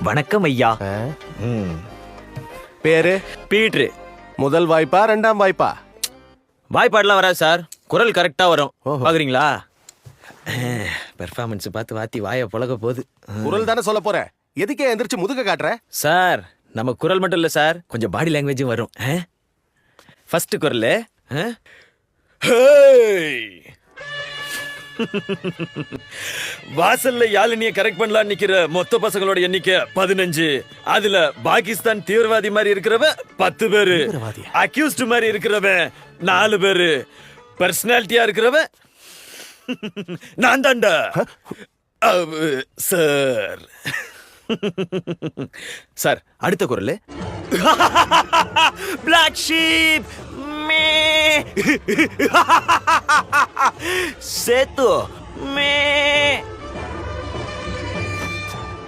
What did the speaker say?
வணக்கம் ஐயா. பேரு? பீட்ரு. முதல் வாய்ப்பா ரெண்டாம் வாய்ப்பா? வாய்ப்பாடுலாம் வராது சார், குரல் கரெக்டா வரும். ஓஹோ. பாக்குறீங்களா? பெர்ஃபார்மன்ஸ் பார்த்து வாத்தி வாயை புழக போகுது. குரல் தானே சொல்ல போற, எதுக்கே எந்திரிச்சு முதுக காட்டுற? சார் நம்ம குரல் மட்டும் இல்ல சார், கொஞ்சம் பாடி லாங்குவேஜும் வரும். ஃபர்ஸ்ட் குரல், வாசல்ல யாழினிய கரெக்ட் பண்ணலாம் நிக்கிற மொத்த பசங்களோட எண்ணிக்கை 15. அதுல பாகிஸ்தான் தீவிரவாதி மாதிரி இருக்கிறவன் 10 பேரு, அக்யூஸ்ட் மாதிரி இருக்கிறவன் 4 பேரு, பர்சனாலிட்டியா இருக்கிறவன் நான் தாண்டா சார். சார் அடுத்த குரல், பிளாக் ஷீப் மே, சேத்து மே.